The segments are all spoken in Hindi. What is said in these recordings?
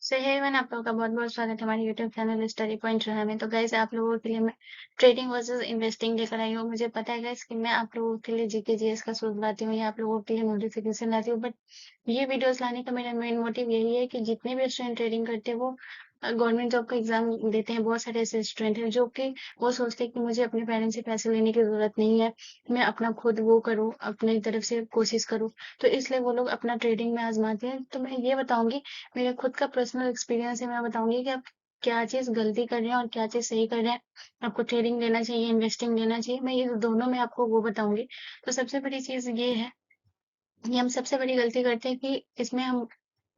सो हे एवरीवन, आप लोगों का बहुत-बहुत स्वागत है हमारे यूट्यूब चैनल स्टडी पॉइंट रहा में। तो गाइस, आप लोगों के लिए मैं ट्रेडिंग वर्सेस इन्वेस्टिंग लेकर आई हूँ। मुझे पता है गाइस कि मैं आप लोगों के लिए जीके जीएस का सोच लाती हूँ या आप लोगों के लिए नोटिफिकेशन लाती हूँ, बट ये वीडियोस लाने का मेरा मेन मोटिव यही है कि जितने भी स्टूडेंट ट्रेडिंग करते हैं वो गवर्नमेंट जॉब का एग्जाम देते हैं। बहुत सारे ऐसे स्टूडेंट हैं जो कि वो सोचते हैं कि मुझे अपने पेरेंट्स से पैसे लेने की जरूरत नहीं है, मैं अपना खुद वो करूँ, अपनी तरफ से कोशिश करूँ। तो इसलिए वो लोग अपना ट्रेडिंग में आजमाते हैं। तो मैं ये बताऊंगी, मेरा खुद का पर्सनल एक्सपीरियंस है। मैं बताऊंगी कि आप क्या चीज़ गलती कर रहे हैं और क्या चीज़ सही कर रहे हैं। आपको ट्रेडिंग लेना चाहिए, इन्वेस्टिंग लेना चाहिए, मैं ये दोनों में आपको वो बताऊंगी। तो सबसे बड़ी चीज़ ये है, ये हम सबसे बड़ी गलती करते हैं कि इसमें हम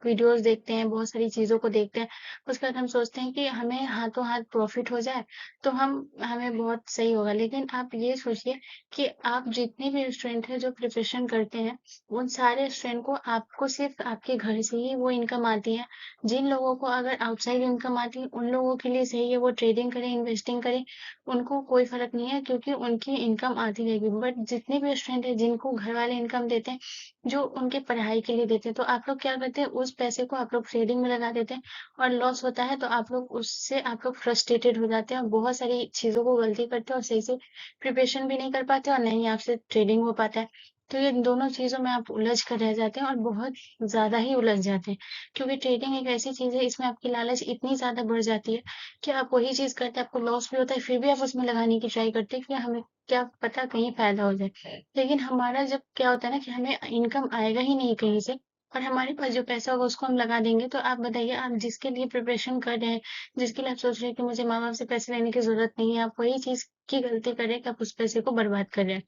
वीडियोस देखते हैं, बहुत सारी चीज़ों को देखते हैं। उसके बाद हम सोचते हैं कि हमें हाथों हाथ प्रॉफिट हो जाए, तो हमें बहुत सही होगा। लेकिन आप ये सोचिए कि आप जितने भी स्टूडेंट हैं जो प्रिपरेशन करते हैं, उन सारे स्टूडेंट को आपको सिर्फ़ आपके घर से ही वो इनकम आती है। जिन लोगों को अगर आउटसाइड इनकम आती है, उन लोगों के लिए सही है, वो ट्रेडिंग करें, इन्वेस्टिंग करें, उनको कोई फ़र्क नहीं है क्योंकि उनकी इनकम आती रहेगी। बट जितने भी स्टूडेंट हैं जिनको घर वाले इनकम देते हैं, जो उनकी पढ़ाई के लिए देते हैं, तो आप लोग क्या करते हैं, उस पैसे को आप लोग ट्रेडिंग में लगा देते हैं और लॉस होता है तो आप लोग फ्रस्ट्रेटेड हो जाते हैं और बहुत सारी चीज़ों को गलती करते हैं और सही से प्रिपरेशन भी नहीं कर पाते और ना ही आपसे ट्रेडिंग हो पाता है। तो ये दोनों चीज़ों में आप उलझ कर रह जाते हैं और बहुत ज़्यादा ही उलझ जाते हैं, क्योंकि ट्रेडिंग एक ऐसी चीज़ है, इसमें आपकी लालच इतनी ज़्यादा बढ़ जाती है कि आप वही चीज़ करते हैं, आपको लॉस भी होता है, फिर भी आप उसमें लगाने की ट्राई करते हैं कि हमें क्या पता कहीं फ़ायदा हो जाए। लेकिन हमारा जब क्या होता है ना कि हमें इनकम आएगा ही नहीं कहीं से और हमारे पास जो पैसा होगा उसको हम लगा देंगे, तो आप बताइए, आप जिसके लिए प्रिपरेशन कर रहे हैं, जिसके लिए आप सोच रहे हैं कि मुझे माँ बाप से पैसे लेने की जरूरत नहीं है, आप वही चीज की गलती करें कि आप उस पैसे को बर्बाद कर रहे हैं।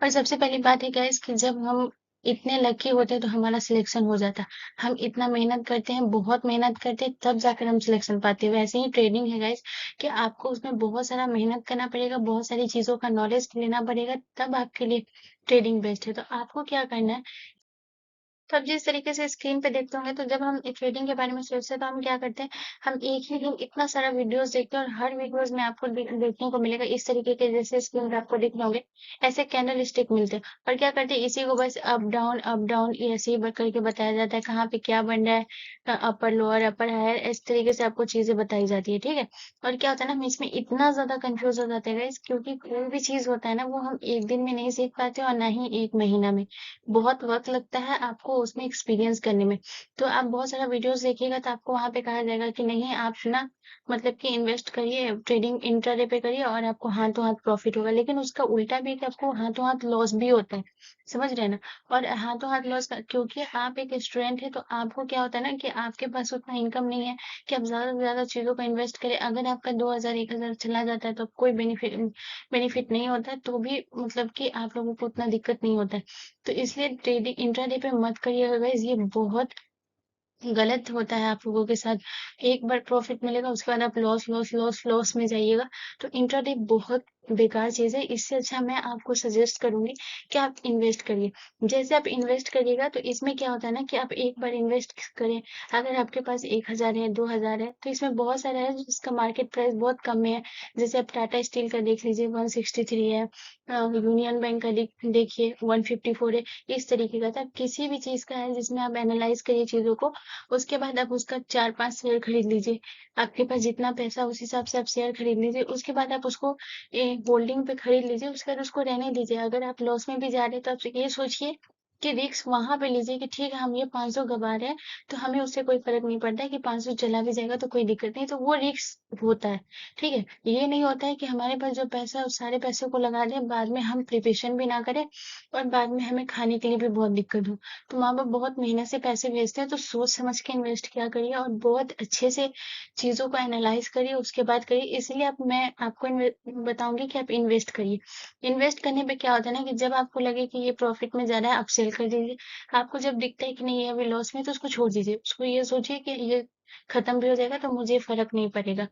और सबसे पहली बात है गाइस कि जब हम इतने लकी होते हैं तो हमारा सिलेक्शन हो जाता है। हम इतना मेहनत करते हैं, बहुत मेहनत करते हैं, तब जाकर हम सिलेक्शन पाते हैं। वैसे ही ट्रेडिंग है गाइस कि आपको उसमें बहुत सारा मेहनत करना पड़ेगा, बहुत सारी चीज़ों का नॉलेज लेना पड़ेगा, तब आपके लिए ट्रेडिंग बेस्ट है। तो आपको क्या करना है, तो आप जिस तरीके से स्क्रीन पे देखते होंगे, तो जब हम ट्रेडिंग के बारे में सोचते हैं तो हम क्या करते हैं, हम एक ही दिन इतना सारा वीडियोस देखते हैं और हर वीडियोस में आपको देखने को मिलेगा इस तरीके के, जैसे स्क्रीन पे आपको दिख रहे होंगे ऐसे कैंडल स्टिक मिलते हैं। और क्या करते हैं, इसी को बस अप डाउन ऐसे ही करके बताया जाता है, कहाँ पे क्या बन रहा है, अपर लोअर अपर हायर, इस तरीके से आपको चीजें बताई जाती है, ठीक है। और क्या होता है ना, हम इसमें इतना ज्यादा कंफ्यूज हो जाते हैं guys, क्योंकि कोई भी चीज होता है ना वो हम एक दिन में नहीं सीख पाते और ना ही एक महीना में, बहुत वक़्त लगता है आपको उसमें एक्सपीरियंस करने में। तो आप बहुत सारा वीडियोज़ देखिएगा तो आपको वहाँ पे कहा जाएगा कि नहीं, आप ना मतलब कि इन्वेस्ट करिए, ट्रेडिंग इंट्राडे पे करिए और आपको हाथों-हाथ प्रॉफ़िट होगा। लेकिन उसका उल्टा भी है कि आपको हाथों-हाथ लॉस भी होता है। समझ रहे हैं ना? और हाथों-हाथ लॉस का, क्योंकि आप एक स्टूडेंट हैं तो आपको क्या होता है ना कि आपके पास उतना इनकम नहीं है कि आप ज़्यादा से ज़्यादा चीज़ों का इन्वेस्ट करें। अगर आपका 2000 1000 चला जाता है तो कोई बेनिफिट नहीं होता है, तो भी मतलब कि आप लोगों को उतना दिक्कत नहीं होता है। तो इसलिए ट्रेडिंग इंट्राडे पे मत करिएगा गाइस, ये बहुत गलत होता है आप लोगों के साथ। एक बार प्रॉफिट मिलेगा उसके बाद आप लॉस में जाइएगा। तो इंट्राडे बहुत बेकार चीज़ है। इससे अच्छा मैं आपको सजेस्ट करूँगी कि आप इन्वेस्ट करिए। जैसे आप इन्वेस्ट करिएगा तो इसमें क्या होता है ना कि आप एक बार इन्वेस्ट करें, अगर आपके पास 1000 है, 2000 है, तो इसमें बहुत सारा है जिसका मार्केट प्राइस बहुत कम में है। जैसे आप टाटा स्टील का देख लीजिए, 163 है, यूनियन बैंक का देखिए 154 है। इस तरीके का था, किसी भी चीज़ का है जिसमें आप एनालाइज करिए चीज़ों को, उसके बाद आप उसका 4-5 शेयर खरीद लीजिए। आपके पास जितना पैसा उस हिसाब से आप शेयर खरीद लीजिए। उसके बाद आप उसको होल्डिंग पे खरीद लीजिए, उसके बाद उसको रहने दीजिए। अगर आप लॉस में भी जा रहे हैं तो आप ये सोचिए कि रिस्क वहां पे लीजिए कि ठीक है, हम ये 500 गवा रहे हैं तो हमें उससे कोई फर्क नहीं पड़ता है कि 500 चला भी जाएगा तो कोई दिक्कत नहीं। तो वो रिस्क होता है, ठीक है। ये नहीं होता है कि हमारे पास जो पैसा है उस सारे पैसे को लगा दें, बाद में हम प्रिपरेशन भी ना करें और बाद में हमें खाने के लिए भी बहुत दिक्कत हो। तो माँ बाप बहुत मेहनत से पैसे भेजते हैं, तो सोच समझ के इन्वेस्ट किया करिए और बहुत अच्छे से चीज़ों को एनालाइज करिए, उसके बाद करिए। इसलिए अब मैं आपको बताऊंगी कि आप इन्वेस्ट करिए। इन्वेस्ट करने पे क्या होता है ना कि जब आपको लगे कि ये प्रॉफिट में जा रहा है, आप सेल कर दीजिए। आपको जब दिखता है कि नहीं, ये अभी लॉस में है, तो उसको छोड़ दीजिए। उसको ये सोचिए कि ये खत्म भी हो जाएगा तो मुझे फर्क नहीं पड़ेगा।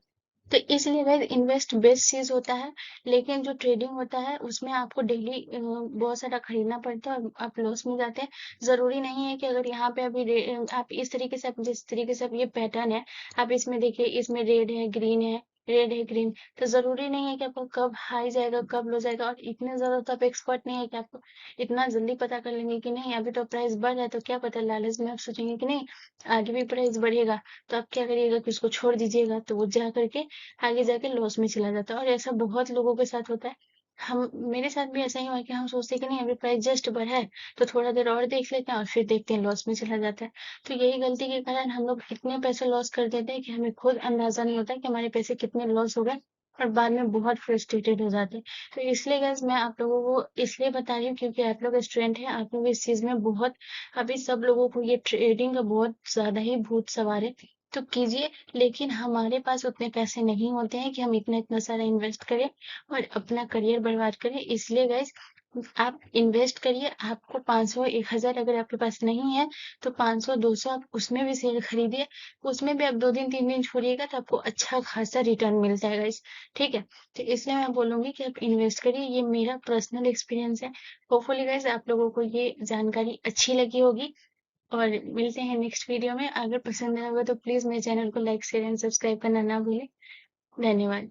तो इसलिए गाइस, इन्वेस्ट बेस्ट चीज़ होता है। लेकिन जो ट्रेडिंग होता है उसमें आपको डेली बहुत सारा खरीदना पड़ता है और आप लॉस में जाते हैं। ज़रूरी नहीं है कि अगर यहाँ पे अभी आप इस तरीके से, आप जिस तरीके से आप ये पैटर्न है, आप इसमें देखिए, इसमें रेड है, ग्रीन है, रेड है, ग्रीन। तो ज़रूरी नहीं है कि आपको कब हाई जाएगा, कब लो जाएगा, और इतने ज़्यादा तो आप एक्सपर्ट नहीं है कि आपको इतना जल्दी पता कर लेंगे कि नहीं अभी तो प्राइस बढ़ रहा है, तो क्या पता लालच में आप सोचेंगे कि नहीं आगे भी प्राइस बढ़ेगा। तो आप क्या करिएगा कि उसको छोड़ दीजिएगा, तो वो जा करके आगे जाके लॉस में चला जाता है, और ऐसा बहुत लोगों के साथ होता है। हम मेरे साथ भी ऐसा ही हुआ कि हम सोचते हैं कि नहीं अभी प्राइस जस्ट बढ़ा है, तो थोड़ा देर और देख लेते हैं, और फिर देखते हैं लॉस में चला जाता है। तो यही गलती के कारण हम लोग इतने पैसे लॉस कर देते हैं कि हमें खुद अंदाजा नहीं होता कि हमारे पैसे कितने लॉस हो गए, और बाद में बहुत फ्रस्ट्रेटेड हो जाते हैं। तो इसलिए गाइस मैं आप लोगों को इसलिए बता रही हूँ क्योंकि आप लोग स्टूडेंट हैं, आप लोग इस चीज में बहुत, अभी सब लोगों को ये ट्रेडिंग का बहुत ज्यादा ही भूत सवार है। तो कीजिए, लेकिन हमारे पास उतने पैसे नहीं होते हैं कि हम इतना इतना सारा इन्वेस्ट करें और अपना करियर बर्बाद करें। इसलिए गाइस आप इन्वेस्ट करिए। आपको 500 1000 अगर आपके पास नहीं है, तो 500 200 आप उसमें भी शेयर खरीदिए। उसमें भी आप 2 दिन 3 दिन छोड़िएगा तो आपको अच्छा खासा रिटर्न मिल जाएगा इस, ठीक है? तो इसलिए मैं बोलूँगी कि आप इन्वेस्ट करिए, ये मेरा पर्सनल एक्सपीरियंस है। होपफुली गाइस आप लोगों को ये जानकारी अच्छी लगी होगी, और मिलते हैं नेक्स्ट वीडियो में। अगर पसंद आया होगा तो प्लीज़ मेरे चैनल को लाइक, शेयर एंड सब्सक्राइब करना ना भूलें। धन्यवाद।